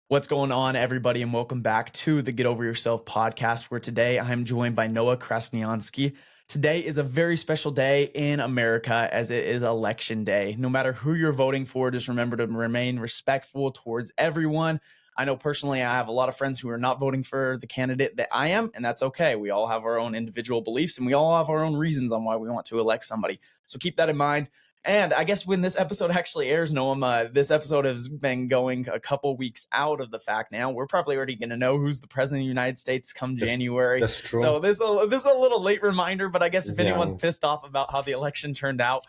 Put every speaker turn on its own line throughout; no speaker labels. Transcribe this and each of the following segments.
What's going on, everybody, and welcome back to the Get Over Yourself podcast, where today I am joined by Noam Krasniansky. Today is a very special day in America as it is election day. No matter who you're voting for, just remember to remain respectful towards everyone. I know personally I have a lot of friends who are not voting for the candidate that I am, and that's okay. We all have our own individual beliefs and we all have our own reasons on why we want to elect somebody. So keep that in mind. And I guess when this episode actually airs, Noam, this episode has been going a couple weeks out of the fact now. We're probably already going to know who's the president of the United States come January.
That's true.
So this is a little late reminder, but I guess if
Yeah.
anyone's pissed off about how the election turned out,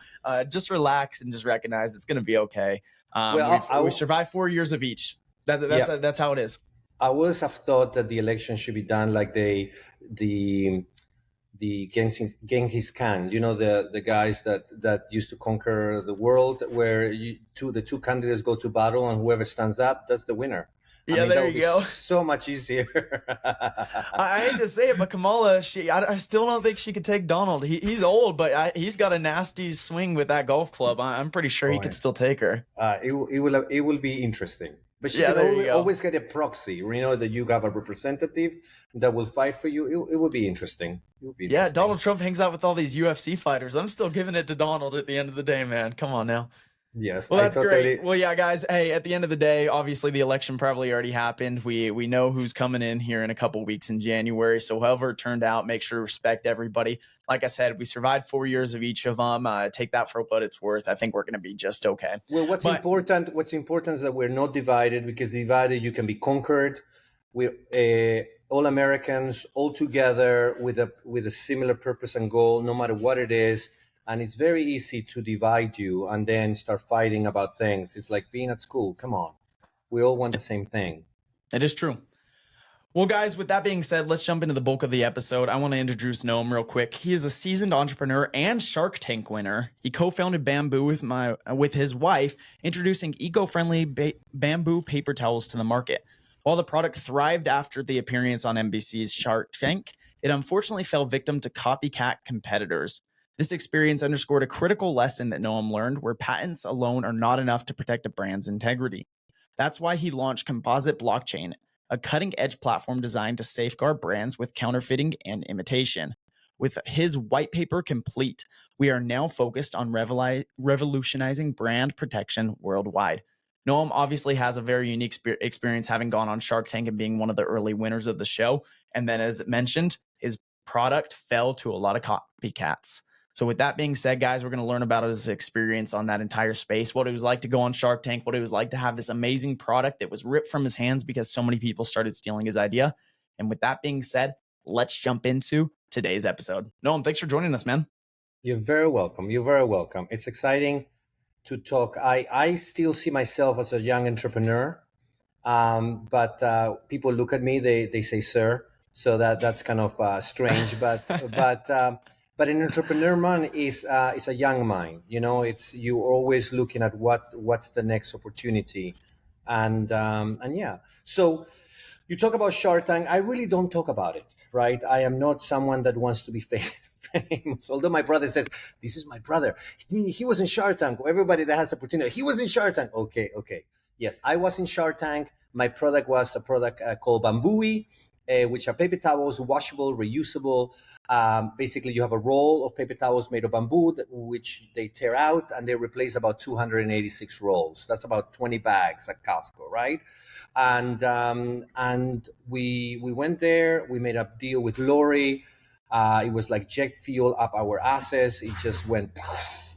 just relax and just recognize it's going to be okay. We survived 4 years of each. That's how it is.
I always have thought that the election should be done like the Genghis Khan, the guys that used to conquer the world, where the two candidates go to battle and whoever stands up, that's the winner.
Yeah, there you go.
So much easier.
I hate to say it, but Kamala, I still don't think she could take Donald. He's old, but he's got a nasty swing with that golf club. I'm pretty sure he could still take her.
It will be interesting. But she can always get a proxy, that you have a representative that will fight for you. It will be interesting.
Yeah, Donald Trump hangs out with all these UFC fighters. I'm still giving it to Donald at the end of the day, man. Come on now.
Yes.
Well, that's great. Well, yeah, guys. Hey, at the end of the day, obviously the election probably already happened. We know who's coming in here in a couple weeks in January. So however it turned out, make sure to respect everybody. Like I said, we survived 4 years of each of them. Take that for what it's worth. I think we're going to be just okay.
Well, what's important is that we're not divided, because divided you can be conquered. We're all Americans, all together with a similar purpose and goal, no matter what it is. And it's very easy to divide you and then start fighting about things. It's like being at school. Come on. We all want the same thing.
It is true. Well, guys, with that being said, let's jump into the bulk of the episode. I want to introduce Noam real quick. He is a seasoned entrepreneur and Shark Tank winner. He co-founded Bambooee with his wife, introducing eco-friendly bamboo paper towels to the market. While the product thrived after the appearance on NBC's Shark Tank, it unfortunately fell victim to copycat competitors. This experience underscored a critical lesson that Noam learned, where patents alone are not enough to protect a brand's integrity. That's why he launched Komposite Blockchain, a cutting-edge platform designed to safeguard brands with counterfeiting and imitation. With his white paper complete, we are now focused on revolutionizing brand protection worldwide. Noam obviously has a very unique experience, having gone on Shark Tank and being one of the early winners of the show. And then, as mentioned, his product fell to a lot of copycats. So with that being said, guys, we're going to learn about his experience on that entire space, what it was like to go on Shark Tank, what it was like to have this amazing product that was ripped from his hands because so many people started stealing his idea. And with that being said, let's jump into today's episode. Noam, thanks for joining us, man.
You're very welcome. You're very welcome. It's exciting to talk. I still see myself as a young entrepreneur, but people look at me, they say, sir. So that's kind of strange, but an entrepreneur mind is a young mind. It's you're always looking at what's the next opportunity, and yeah. So you talk about Shark Tank. I really don't talk about it, right? I am not someone that wants to be famous. Although my brother says, "This is my brother. He was in Shark Tank." Everybody that has opportunity, he was in Shark Tank. Okay. Yes, I was in Shark Tank. My product was a product called Bambooee, which are paper towels, washable, reusable. Basically, you have a roll of paper towels made of bamboo, which they tear out, and they replace about 286 rolls. That's about 20 bags at Costco, right? And we went there. We made a deal with Lori. It was like jet fuel up our asses. It just went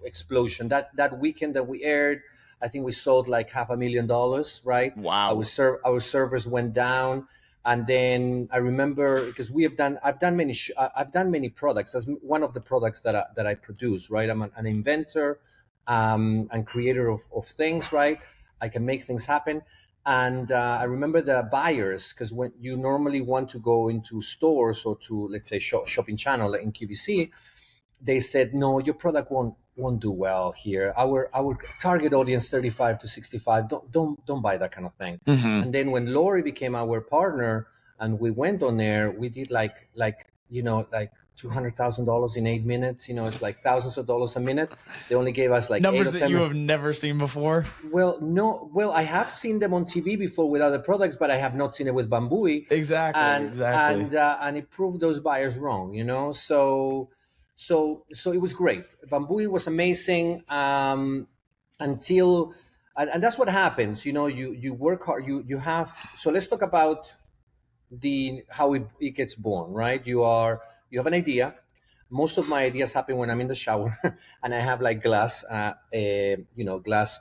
explosion. That weekend that we aired, I think we sold like $500,000, right?
Wow.
Our servers went down. And then I remember, because I've done many products. As one of the products that I produce, right? I'm an inventor and creator of things, right? I can make things happen. And I remember the buyers, because when you normally want to go into stores or to, let's say, shopping channel in QVC, they said, no, your product won't do well here. Our target audience 35 to 65. Don't buy that kind of thing.
Mm-hmm.
And then when Lori became our partner and we went on there, we did like $200,000 in 8 minutes. It's like thousands of dollars a minute. They only gave us like
Numbers
8 or
that
10
you have never seen before.
Well, no. Well, I have seen them on TV before with other products, but I have not seen it with Bambooee.
Exactly.
And it proved those buyers wrong. So it was great. Bambooee was amazing until, and that's what happens. You work hard. You have. So let's talk about how it gets born. Right? You have an idea. Most of my ideas happen when I'm in the shower and I have like glass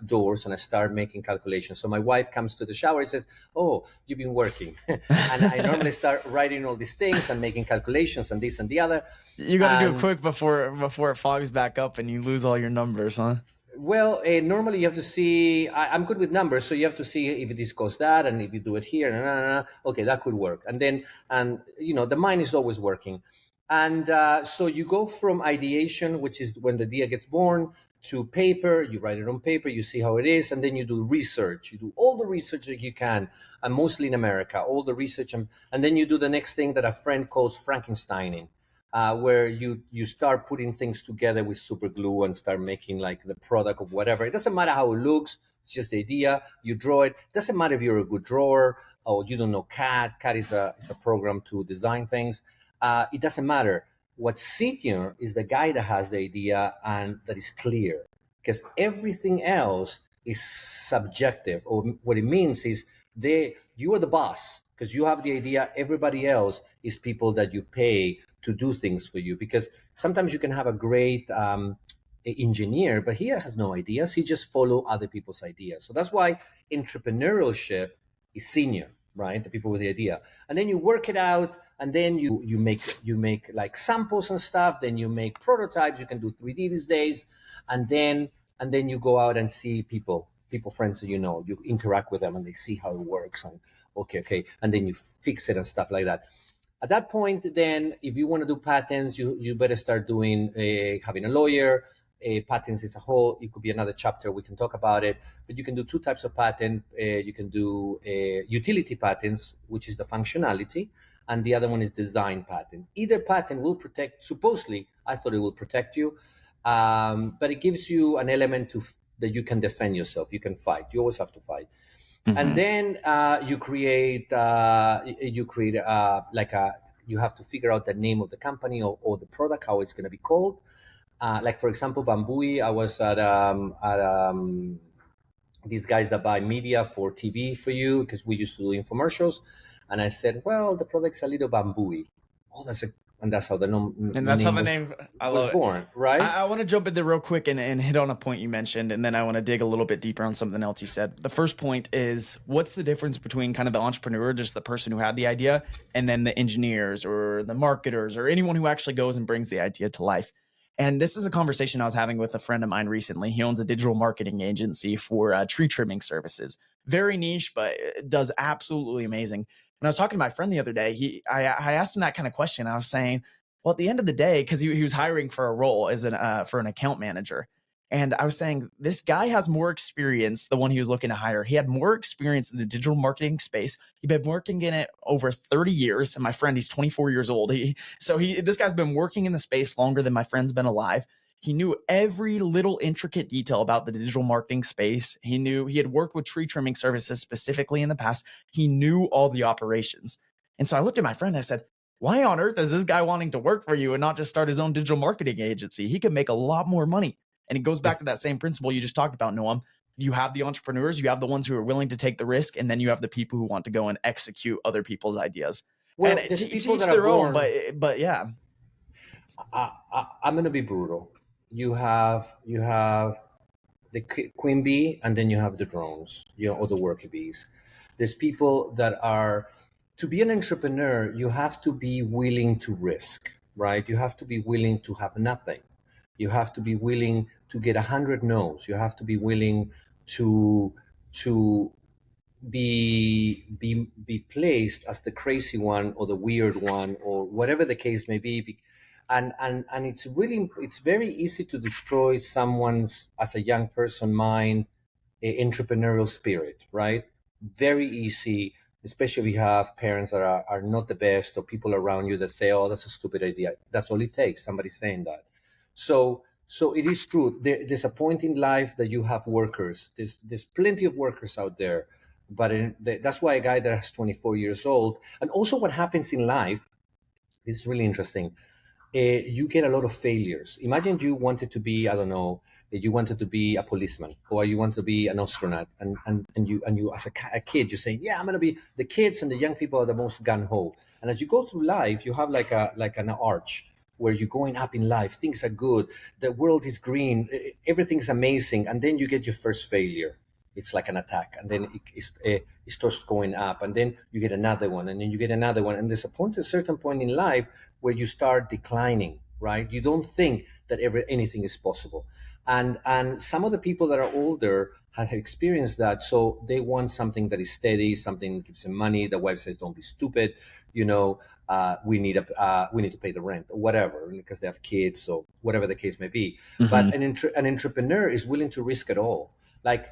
doors, and I start making calculations. So my wife comes to the shower and says, "Oh, you've been working." And I normally start writing all these things and making calculations and this and the other.
You got to do it quick before it fogs back up and you lose all your numbers, huh?
Well, normally you have to see. I'm good with numbers, so you have to see if this goes that, and if you do it here, okay, that could work. And the mind is always working. And so you go from ideation, which is when the idea gets born, to paper. You write it on paper, you see how it is, and then you do research. You do all the research that you can, and mostly in America, all the research. And then you do the next thing that a friend calls Frankensteining, where you start putting things together with super glue and start making like the product of whatever. It doesn't matter how it looks. It's just the idea. You draw it. Doesn't matter if you're a good drawer or you don't know CAD. CAD is a program to design things. It doesn't matter. What's senior is the guy that has the idea and that is clear, because everything else is subjective. Or what it means is you are the boss because you have the idea. Everybody else is people that you pay to do things for you, because sometimes you can have a great engineer, but he has no ideas. He just follow other people's ideas. So that's why entrepreneurship is senior, right? The people with the idea. And then you work it out, and then you make like samples and stuff. Then you make prototypes. You can do 3D these days, and then you go out and see people, friends that you interact with them, and they see how it works. And okay, and then you fix it and stuff like that. At that point, then, if you want to do patents, you better start doing having a lawyer. Patents is a whole. It could be another chapter. We can talk about it. But you can do two types of patent. You can do utility patents, which is the functionality, and the other one is design patents. Either patent will protect. Supposedly, I thought it will protect you, but it gives you an element that you can defend yourself. You can fight. You always have to fight. Mm-hmm. And then you create you have to figure out the name of the company or the product, how it's going to be called. Like, for example, Bambooee, I was at these guys that buy media for TV for you, because we used to do infomercials. And I said, well, the product's a little Bambooee. Oh, and that's how the name was born, right?
I want to jump in there real quick and hit on a point you mentioned, and then I want to dig a little bit deeper on something else you said. The first point is, what's the difference between kind of the entrepreneur, just the person who had the idea, and then the engineers or the marketers or anyone who actually goes and brings the idea to life? And this is a conversation I was having with a friend of mine recently. He owns a digital marketing agency for tree trimming services. Very niche, but it does absolutely amazing. And I was talking to my friend the other day. I asked him that kind of question. I was saying, well, at the end of the day, because he was hiring for a role as for an account manager. And I was saying, this guy has more experience, the one he was looking to hire. He had more experience in the digital marketing space. He'd been working in it over 30 years. And my friend, he's 24 years old. This guy's been working in the space longer than my friend's been alive. He knew every little intricate detail about the digital marketing space. He had worked with tree trimming services specifically in the past. He knew all the operations. And so I looked at my friend and I said, why on earth is this guy wanting to work for you and not just start his own digital marketing agency? He could make a lot more money. And it goes back to that same principle you just talked about, Noam. You have the entrepreneurs, you have the ones who are willing to take the risk, and then you have the people who want to go and execute other people's ideas.
Well,
and teach their own, but yeah.
I'm going to be brutal. You have the queen bee, and then you have the drones, or the worker bees. There's people that are, to be an entrepreneur, you have to be willing to risk, right? You have to be willing to have nothing. You have to be willing to get 100 no's. You have to be willing to be placed as the crazy one or the weird one or whatever the case may be. And it's very easy to destroy someone's, as a young person, mind, entrepreneurial spirit, right? Very easy especially if you have parents that are not the best, or people around you that say, oh, that's a stupid idea. That's all it takes, somebody saying that. So it is true. There's a point in life that you have workers. There's plenty of workers out there, but that's why a guy that is 24 years old, and also what happens in life, this is really interesting. You get a lot of failures. Imagine you wanted to be, I don't know, you wanted to be a policeman, or you want to be an astronaut, and you as a kid, you say, yeah, I'm going to be. The kids and the young people are the most gun ho. And as you go through life, you have like an arch where you're going up in life. Things are good. The world is green. Everything's amazing. And then you get your first failure. It's like an attack, and then it starts going up, and then you get another one, and then you get another one, and there's a certain point in life where you start declining, right? You don't think that anything is possible, and some of the people that are older have experienced that, so they want something that is steady, something that gives them money. The wife says, "Don't be stupid," we need to pay the rent or whatever, because they have kids, or whatever the case may be.
Mm-hmm.
But an entrepreneur is willing to risk it all. Like,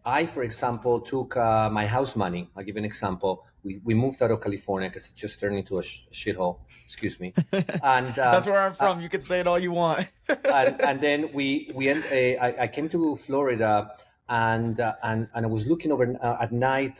I, for example, took my house money. I'll give you an example. We moved out of California because it just turned into a shithole. Excuse me. And
That's where I'm from. You can say it all you want.
and then I came to Florida, and I was looking over at night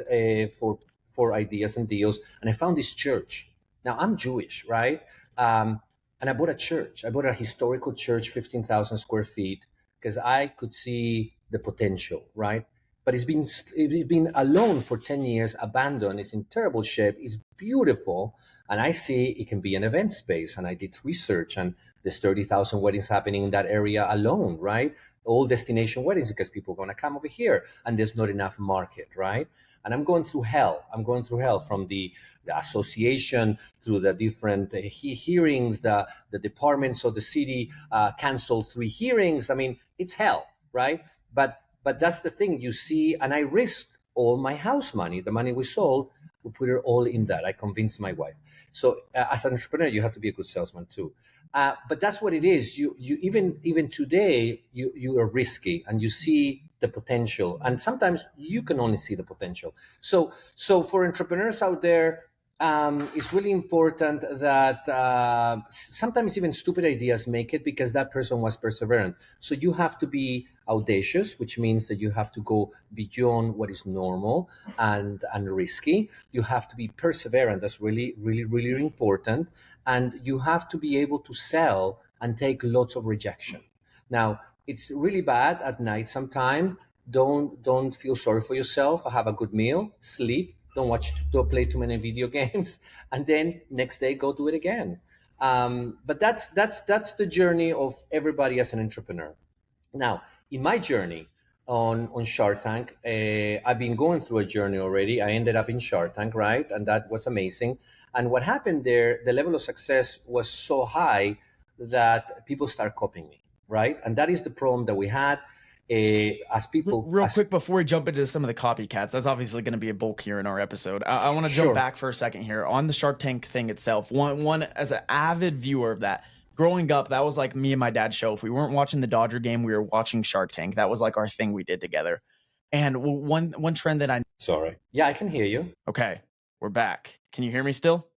for ideas and deals, and I found this church. Now, I'm Jewish, right? And I bought a church. I bought a historical church, 15,000 square feet, because I could see the potential, right? But it's been alone for 10 years, abandoned. It's in terrible shape. It's beautiful, and I see it can be an event space. And I did research, and there's 30,000 weddings happening in that area alone, right? All destination weddings, because people are going to come over here, and there's not enough market, right? And I'm going through hell. From the association, through the different hearings, the departments of the city canceled 3 hearings. I mean, it's hell, right? But that's the thing, you see, and I risked all my house money, the money we sold, we put it all in that. I convinced my wife. So as an entrepreneur, you have to be a good salesman too. But that's what it is. You even today, you are risky, and you see the potential, and sometimes you can only see the potential. So for entrepreneurs out there, it's really important that sometimes even stupid ideas make it, because that person was perseverant. So you have to be audacious, which means that you have to go beyond what is normal and risky. You have to be perseverant. That's really, really, really important. And you have to be able to sell and take lots of rejection. Now, it's really bad at night sometime. Don't feel sorry for yourself. Have a good meal, sleep, don't play too many video games, and then next day go do it again. But that's the journey of everybody as an entrepreneur. Now, in my journey on Shark Tank, I've been going through a journey already. I ended up in Shark Tank, right? And that was amazing. And what happened there, the level of success was so high that people start copying me, right? And that is the problem that we had. As people
real quick before we jump into some of the copycats, that's obviously going to be a bulk here in our episode. I want to jump back for a second here on the Shark Tank thing itself. One as an avid viewer of that, growing up, that was like me and my dad's show. If we weren't watching the Dodger game, we were watching Shark Tank. That was like our thing we did together. And one trend that
Sorry. Yeah, I can hear you.
Okay, we're back. Can you hear me still?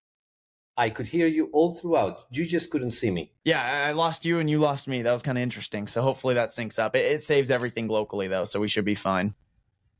I could hear you all throughout. You just couldn't see me.
Yeah, I lost you and you lost me. That was kind of interesting. So hopefully that syncs up. It saves everything locally though, so we should be fine.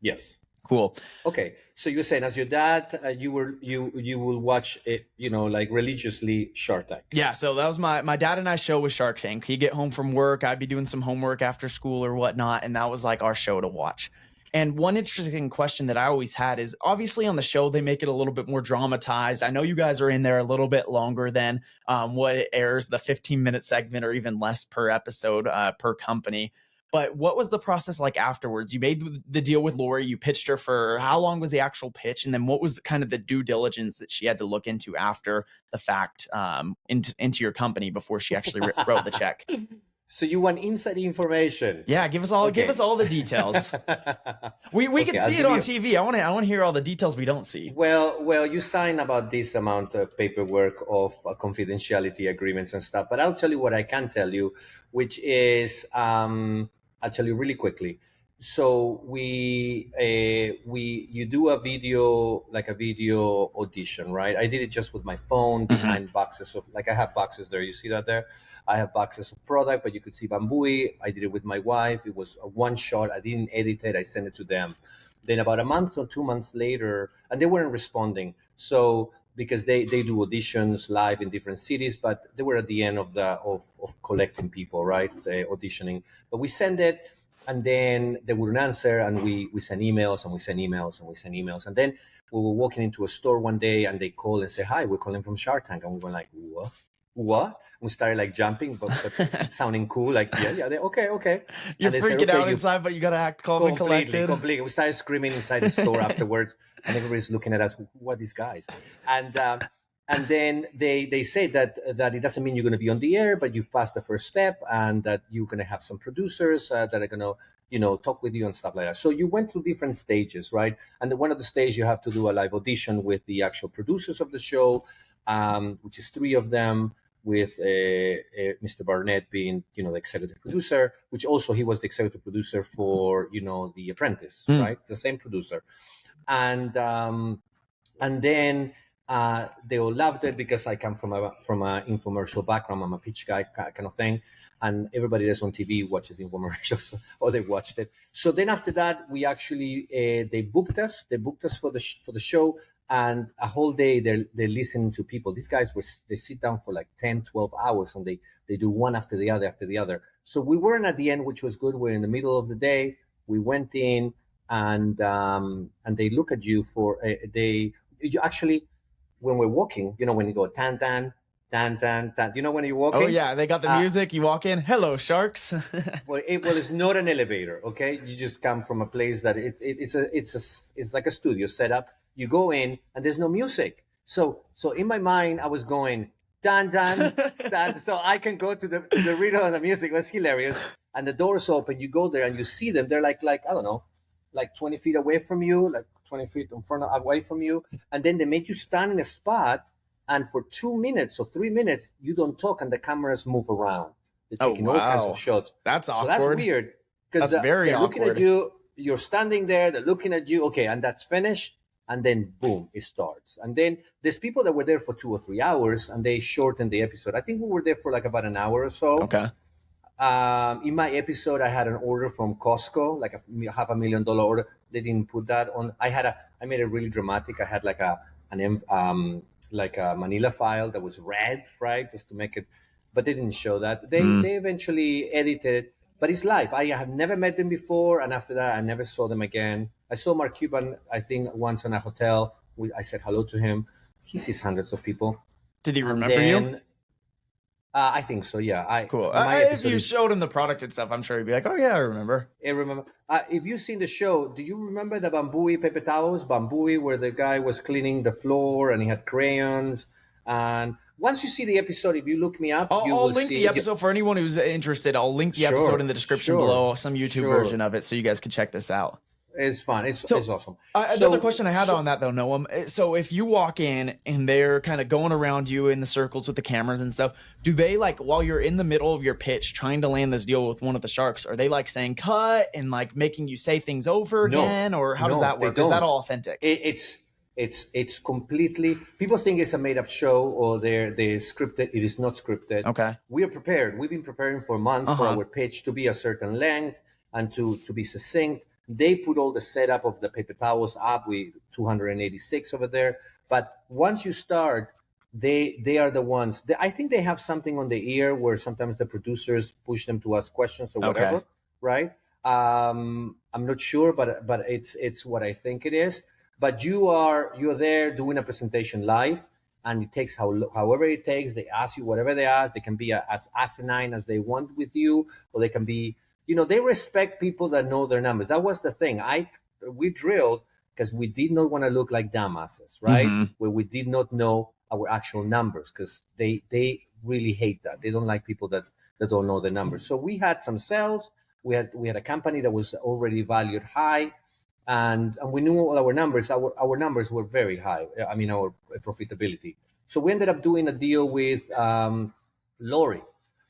Yes.
Cool.
Okay, so you were saying, as your dad, you will watch it, like religiously, Shark Tank.
Yeah, so that was my dad and I show with Shark Tank. He'd get home from work, I'd be doing some homework after school or whatnot, and that was like our show to watch. And one interesting question that I always had is, obviously on the show, they make it a little bit more dramatized. I know you guys are in there a little bit longer than what it airs, the 15-minute segment or even less per episode per company. But what was the process like afterwards? You made the deal with Lori. You pitched her for how long was the actual pitch? And then what was kind of the due diligence that she had to look into after the fact into your company before she actually wrote the check?
So you want inside information?
Yeah, give us all the details. We can see it on TV. I want to hear all the details we don't see.
Well, you sign about this amount of paperwork of confidentiality agreements and stuff. But I'll tell you what I can tell you, which is I'll tell you really quickly. so you do a video, like a video audition, right? I did it just with my phone behind boxes of, like, I have boxes there, you see that there, I have boxes of product, but you could see Bambooee. I did it with my wife. It was a one shot. I didn't edit it. I sent it to them. Then about a month or 2 months later, and they weren't responding, so because they do auditions live in different cities, but they were at the end of collecting people, right? Auditioning, but we send it, and then they wouldn't answer, and we send emails, and we send emails, and we send emails, and then we were walking into a store one day, and they call and say, "Hi, we're calling from Shark Tank," and we were like, what? We started like jumping, but sounding cool, like okay.
You're freaking out inside, but you gotta act calm and collected.
Completely. We started screaming inside the store afterwards, and everybody's looking at us. Who are these guys? And then they say that it doesn't mean you're going to be on the air, but you've passed the first step, and that you're going to have some producers that are going to talk with you and stuff like that. So you went through different stages, right? And one of the stages, you have to do a live audition with the actual producers of the show, which is 3 of them, with Mr. Barnett being, the executive producer, which also he was the executive producer for, The Apprentice, right? The same producer. And then they all loved it because I come from a infomercial background. I'm a pitch guy kind of thing. And everybody that's on TV watches infomercials, or they watched it. So then after that, we actually, they booked us for the show. And a whole day they're listening to people. These guys they sit down for like 10, 12 hours, and they do one after the other. So we weren't at the end, which was good. We're in the middle of the day. We went in, and they look at you for you actually, when we're walking, when you go tan tan tan tan tan, when you're walking.
Oh yeah, they got the music. You walk in, hello sharks.
Well, it's not an elevator, okay? You just come from a place that it's like a studio setup. You go in, and there's no music. So in my mind, I was going dan dan dan, so I can go to the rhythm of the music. It was hilarious. And the doors open. You go there, and you see them. They're like I don't know, like 20 feet away from you, like 20 feet away from you. And then they make you stand in a spot, and for 2 minutes or 3 minutes, you don't talk, and the cameras move around. They're taking all kinds of shots.
That's awkward.
So that's weird, because
they're
looking at you. You're standing there. They're looking at you. Okay, and that's finished. And then boom, it starts. And then there's people that were there for 2 or 3 hours, and they shortened the episode. I think we were there for like about an hour or so.
Okay.
In my episode, I had an order from Costco, like a $500,000 order. They didn't put that on. I made it really dramatic. I had like a manila file that was red, right, just to make it. But they didn't show that. They eventually edited. But it's live. I have never met them before, and after that, I never saw them again. I saw Mark Cuban, I think, once in a hotel. I said hello to him. He sees hundreds of people.
Did he remember you?
I think so, yeah.
Cool. If you showed him the product and stuff, I'm sure he'd be like, oh, yeah, I remember.
I remember. If you've seen the show, do you remember the Bambooee paper towels? Bambooee, where the guy was cleaning the floor, and he had crayons. And once you see the episode, if you look me up,
I'll link the episode for anyone who's interested. I'll link the episode in the description below, some YouTube version of it, so you guys can check this out.
It's fun. It's awesome.
Another question I had on that, though, Noam. So if you walk in and they're kind of going around you in the circles with the cameras and stuff, do they, like, while you're in the middle of your pitch trying to land this deal with one of the sharks, are they, like, saying cut and, like, making you say things over again? Or how does that work? Is that all authentic?
It's completely, people think it's a made-up show, or they're scripted. It is not scripted.
Okay.
We are prepared. We've been preparing for months for our pitch to be a certain length and to be succinct. They put all the setup of the paper towels up. We 286 over there. But once you start, they are the ones. I think they have something on the ear where sometimes the producers push them to ask questions or whatever, right? I'm not sure, but it's what I think it is. But you're there doing a presentation live, and it takes however it takes. They ask you whatever they ask. They can be as asinine as they want with you, or they can be, they respect people that know their numbers. That was the thing. We drilled because we did not want to look like dumbasses, right? Where we did not know our actual numbers, because they really hate that. They don't like people that don't know their numbers. So we had some sales. We had a company that was already valued high. And we knew all our numbers. Our numbers were very high. I mean, our profitability. So we ended up doing a deal with Lori,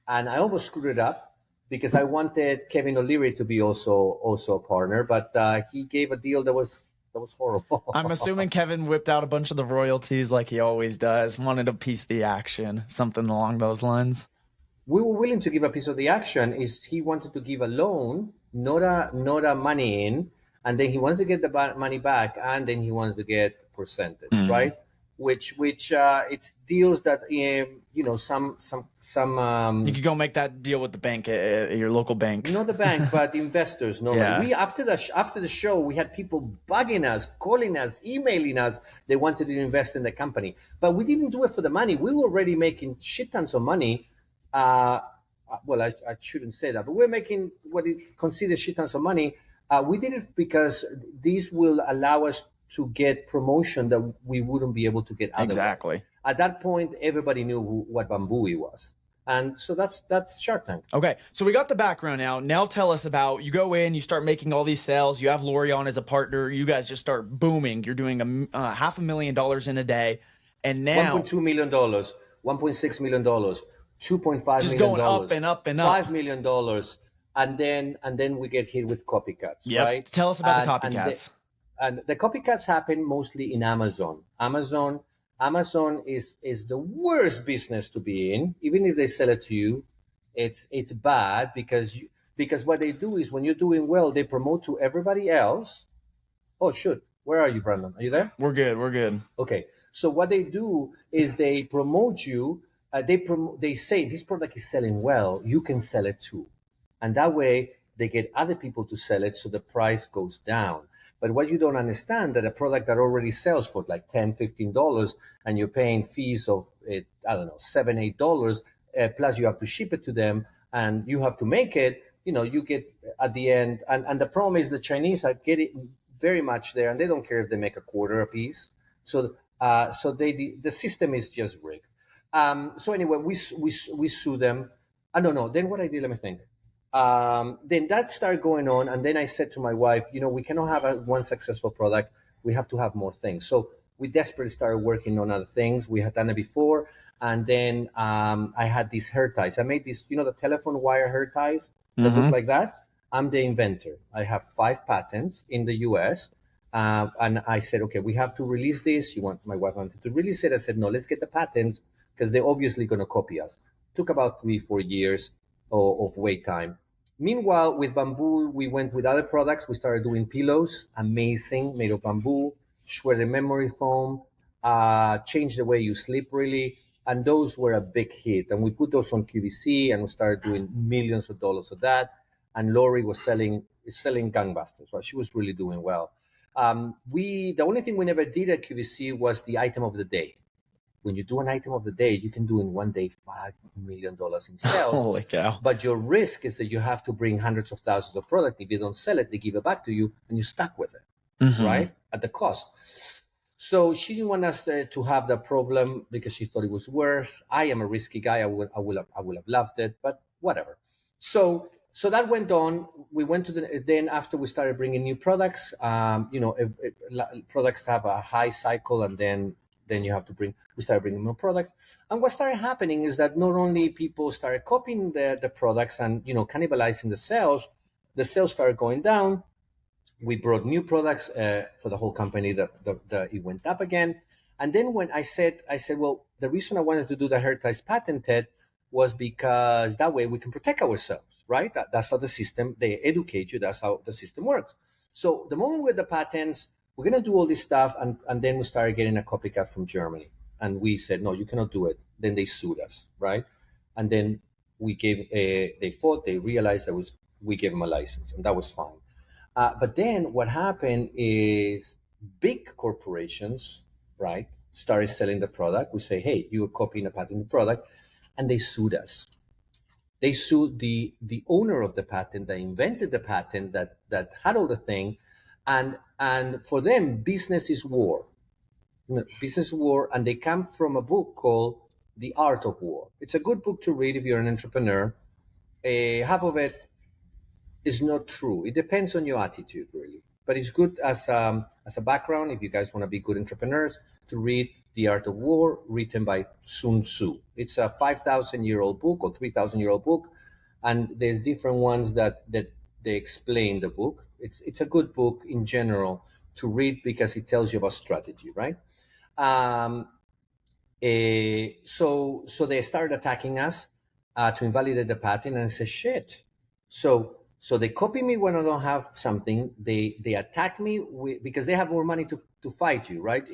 and I almost screwed it up because I wanted Kevin O'Leary to be also a partner, but he gave a deal that was horrible.
I'm assuming Kevin whipped out a bunch of the royalties like he always does, wanted a piece of the action, something along those lines.
We were willing to give a piece of the action. Is he wanted to give a loan, not a money in, and then he wanted to get the money back, and then he wanted to get percentage, right? Which it's deals that some
You could go make that deal with the bank at your local bank.
not the bank, but investors normally.
Yeah.
We after the show, we had people bugging us, calling us, emailing us. They wanted to invest in the company, but we didn't do it for the money. We were already making shit tons of money. Well, I shouldn't say that, but we're making what it considers shit tons of money. We did it because these will allow us to get promotion that we wouldn't be able to get otherwise.
Exactly.
At that point, everybody knew what Bambooee was. And so that's Shark Tank.
Okay, so we got the background now. Now tell us about, you go in, you start making all these sales, you have Lori on as a partner, you guys just start booming. You're doing $500,000 in a day, and now
$1.2 million, $1.6 million, $2.5
just
million,
going up and up and up.
$5 million, and then we get hit with copycats.
Yep.
Right?
Tell us about the copycats.
And the copycats happen mostly in Amazon. Amazon is the worst business to be in. Even if they sell it to you, it's bad because what they do is when you're doing well, they promote to everybody else. Oh shoot, where are you, Brandon? Are you there?
We're good.
Okay, so what they do is they promote you. They say this product is selling well, you can sell it too, and that way they get other people to sell it, so the price goes down. But what you don't understand, that a product that already sells for like $10, $15, and you're paying fees of I don't know, $7, $8, plus you have to ship it to them, and you have to make it. You get at the end, and the problem is the Chinese are getting very much there, and they don't care if they make a quarter a piece. So the system is just rigged. So anyway, we sue them. I don't know. Then what I did, let me think. Then that started going on, and then I said to my wife, we cannot have one successful product. We have to have more things. So we desperately started working on other things. We had done it before, and then I had these hair ties. I made these, the telephone wire hair ties that look like that. I'm the inventor. I have 5 patents in the U.S. And I said, okay, we have to release this. My wife wanted to release it. I said, no, let's get the patents because they're obviously going to copy us. Took about 3-4 years of wait time. Meanwhile, with Bamboo, we went with other products. We started doing pillows, amazing, made of bamboo, shredded memory foam, changed the way you sleep, really. And those were a big hit. And we put those on QVC, and we started doing millions of dollars of that. And Lori was selling gangbusters. Right? She was really doing well. The only thing we never did at QVC was the item of the day. When you do an item of the day, you can do in one day $5 million in sales.
Holy cow.
But your risk is that you have to bring hundreds of thousands of product. If you don't sell it, they give it back to you, and you're stuck with it, right? At the cost. So she didn't want us to have that problem because she thought it was worse. I am a risky guy. I would have loved it, but whatever. So that went on. We went to then after we started bringing new products, products have a high cycle, and then you have to we started bringing more products. And what started happening is that not only people started copying the products and, cannibalizing the sales started going down. We brought new products for the whole company that it went up again. And then when I said, well, the reason I wanted to do the hair ties patented was because that way we can protect ourselves, right? That's how the system, they educate you. That's how the system works. So the moment with the patents, we're going to do all this stuff. And then we started getting a copycat from Germany. And we said, no, you cannot do it. Then they sued us, right? And then they fought, they realized we gave them a license, and that was fine. But then what happened is big corporations, right, started selling the product. We say, hey, you are copying a patented product, and they sued us. They sued the owner of the patent that invented the patent that had all the thing, and for them, business is war. Business war, and they come from a book called The Art of War. It's a good book to read if you're an entrepreneur. Half of it is not true. It depends on your attitude, really. But it's good as a background if you guys want to be good entrepreneurs to read The Art of War, written by Sun Tzu. It's a 5,000-year-old book or 3,000-year-old book. and there's different ones that they explain the book. It's a good book in general to read because it tells you about strategy, right? Um, so they started attacking us to invalidate the patent, and I said, shit. So they copy me when I don't have something. They attack me because they have more money to fight you, right?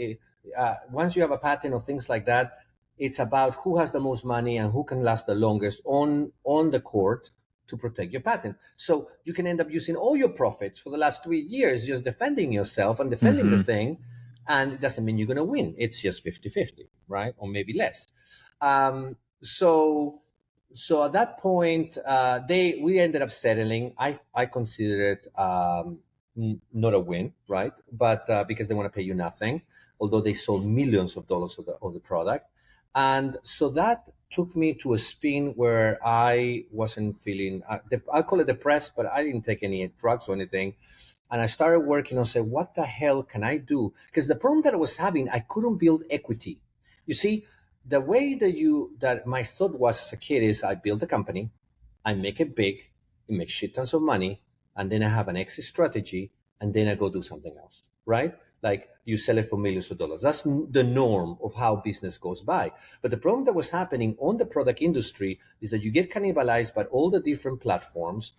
Once you have a patent or things like that, it's about who has the most money and who can last the longest on the court to protect your patent. So you can end up using all your profits for the last 3 years just defending yourself and defending the thing, and it doesn't mean you're going to win. It's just 50-50, right? Or maybe less. So at that point, we ended up settling. I consider it not a win, right? But because they want to pay you nothing, although they sold millions of dollars of the product. And so that took me to a spin where I wasn't feeling, I call it depressed, but I didn't take any drugs or anything. And I started working on say, what the hell can I do? Because the problem that I was having, I couldn't build equity. You see, the way that my thought was as a kid is I build a company, I make it big, it makes shit tons of money, and then I have an exit strategy, and then I go do something else, right? Like you sell it for millions of dollars. That's the norm of how business goes by. But the problem that was happening on the product industry is that you get cannibalized by all the different platforms.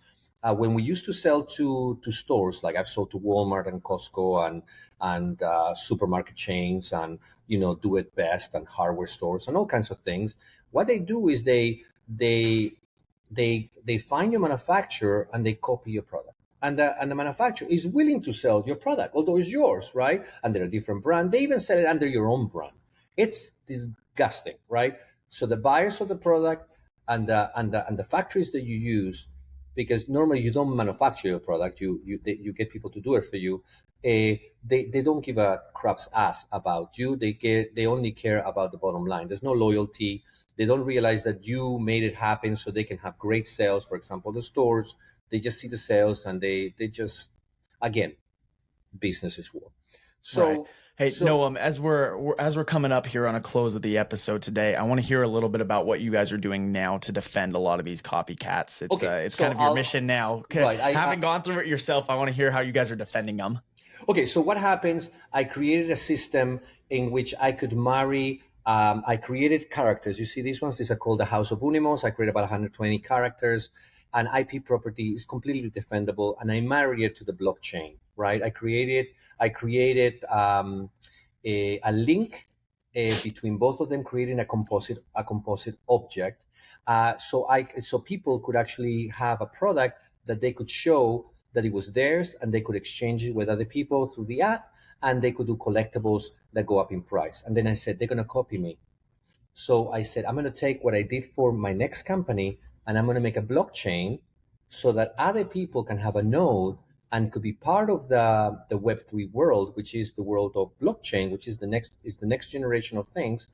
When we used to sell to stores, like I've sold to Walmart and Costco and supermarket chains and Do It Best and hardware stores and all kinds of things. What they do is they find your manufacturer and they copy your product. And the manufacturer is willing to sell your product, although it's yours, right? And they're a different brand. They even sell it under your own brand. It's disgusting, right? So the buyers of the product and the factories that you use, because normally you don't manufacture your product, you get people to do it for you. They don't give a crap's ass about you. They only care about the bottom line. There's no loyalty. They don't realize that you made it happen so they can have great sales. For example, the stores, they just see the sales and they just, again, business is war. So
right. Hey, Noam, as we're coming up here on a close of the episode today, I want to hear a little bit about what you guys are doing now to defend a lot of these copycats. It's kind of your mission now.
Right,
having gone through it yourself, I want to hear how you guys are defending them.
Okay, so what happens? I created a system in which I could marry. I created characters. You see these ones? These are called the House of Unimos. I created about 120 characters. An IP property is completely defendable, and I marry it to the blockchain. Right? I created a link between both of them, creating a composite object. So people could actually have a product that they could show that it was theirs, and they could exchange it with other people through the app, and they could do collectibles that go up in price. And then I said, they're going to copy me. So I said, I'm going to take what I did for my next company, and I'm going to make a blockchain so that other people can have a node and could be part of the Web3 world, which is the world of blockchain, which is the next generation of things.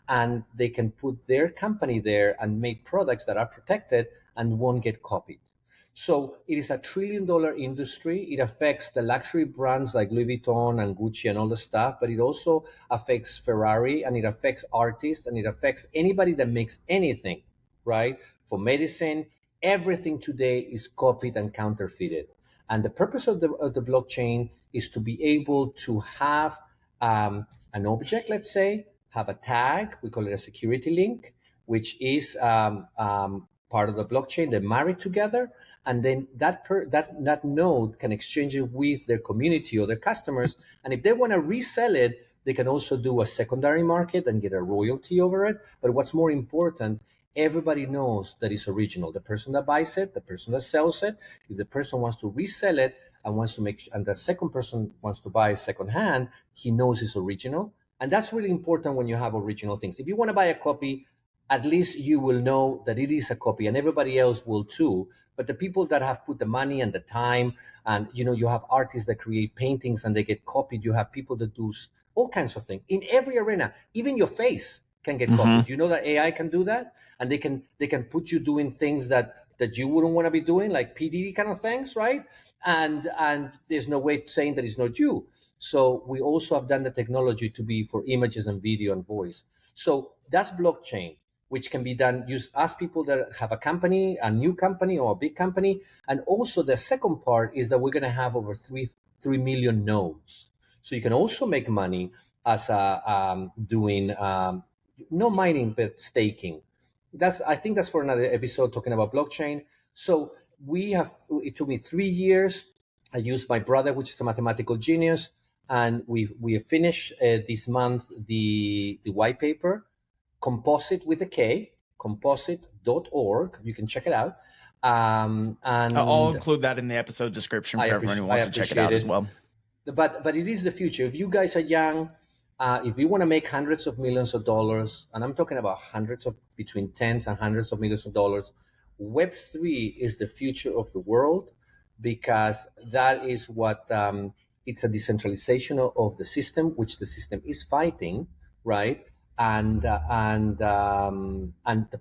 And they can put their company there and make products that are protected and won't get copied. So it is a $1 trillion industry. It affects the luxury brands like Louis Vuitton and Gucci and all the stuff, but it also affects Ferrari, and it affects artists, and it affects anybody that makes anything, right? For medicine, everything today is copied and counterfeited. And the purpose of the blockchain is to be able to have an object, let's say, have a tag, we call it a security link, which is part of the blockchain. They're married together, and then that node can exchange it with their community or their customers. And if they want to resell it, they can also do a secondary market and get a royalty over it. But what's more important, everybody knows that it's original. The person that buys it, the person that sells it. If the person wants to resell it and the second person wants to buy secondhand, he knows it's original. And that's really important when you have original things. If you want to buy a copy, at least you will know that it is a copy, and everybody else will too. But the people that have put the money and the time, and you have artists that create paintings and they get copied. You have people that do all kinds of things in every arena. Even your face can get copied. You know that AI can do that, and they can put you doing things that you wouldn't want to be doing, like PDD kind of things, right? And there's no way saying that it's not you. So we also have done the technology to be for images and video and voice. So that's blockchain. which can be done, ask people that have a company, a new company or a big company. And also the second part is that we're going to have over 3 million nodes. So you can also make money as doing no mining, but staking. I think that's for another episode talking about blockchain. So it took me 3 years. I used my brother, which is a mathematical genius, and we finished this month the white paper, Komposite with a K, composite.org. You can check it out.
I'll
And
include that in the episode description for everyone who wants to check it out as well.
But it is the future. If you guys are young, if you want to make hundreds of millions of dollars, and I'm talking about between tens and hundreds of millions of dollars, Web3 is the future of the world, because that is what it's a decentralization of the system, which the system is fighting, right? And the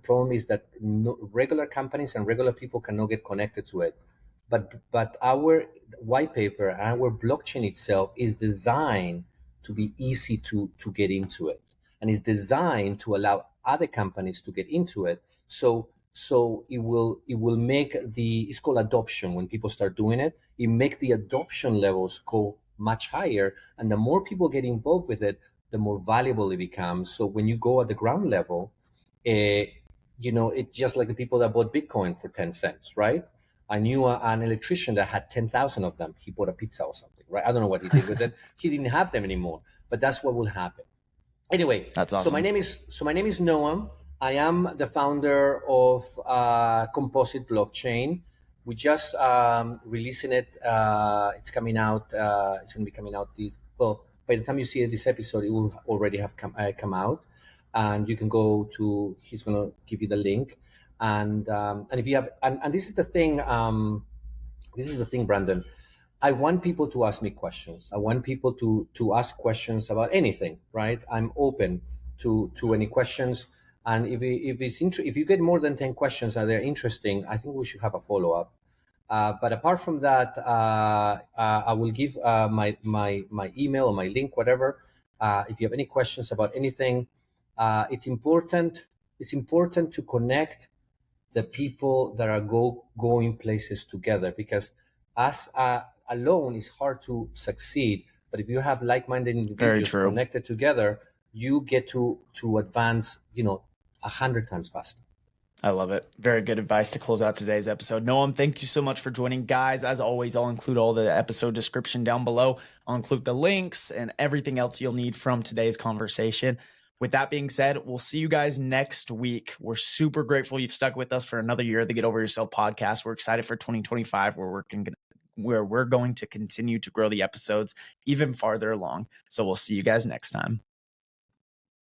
problem is that regular companies and regular people cannot get connected to it. But our white paper, our blockchain itself is designed to be easy to get into it, and is designed to allow other companies to get into it. So it will make it's called adoption. When people start doing it, it make the adoption levels go much higher, and the more people get involved with it, the more valuable it becomes. So when you go at the ground level, it's just like the people that bought Bitcoin for 10 cents, right? I knew an electrician that had 10,000 of them. He bought a pizza or something, right? I don't know what he did with it. He didn't have them anymore, but that's what will happen. Anyway,
that's awesome.
So my name is Noam. I am the founder of Komposite Blockchain. We just releasing it. It's coming out. It's going to be coming out by the time you see this episode, it will already have come out, and you can go to. He's going to give you the link. And if you have, and this is the thing, Brandon, I want people to ask me questions. I want people to ask questions about anything, right? I'm open to any questions. And if you get more than 10 questions and they're interesting, I think we should have a follow-up. But apart from that, I will give my email or my link, whatever. If you have any questions about anything, it's important to connect the people that are going places together, because us alone is hard to succeed. But if you have like-minded individuals connected together, you get to advance 100 times faster.
I love it. Very good advice to close out today's episode. Noam, thank you so much for joining. Guys, as always, I'll include all the episode description down below. I'll include the links and everything else you'll need from today's conversation. With that being said, we'll see you guys next week. We're super grateful you've stuck with us for another year of the Get Over Yourself podcast. We're excited for 2025, where we're going to continue to grow the episodes even farther along. So we'll see you guys next time.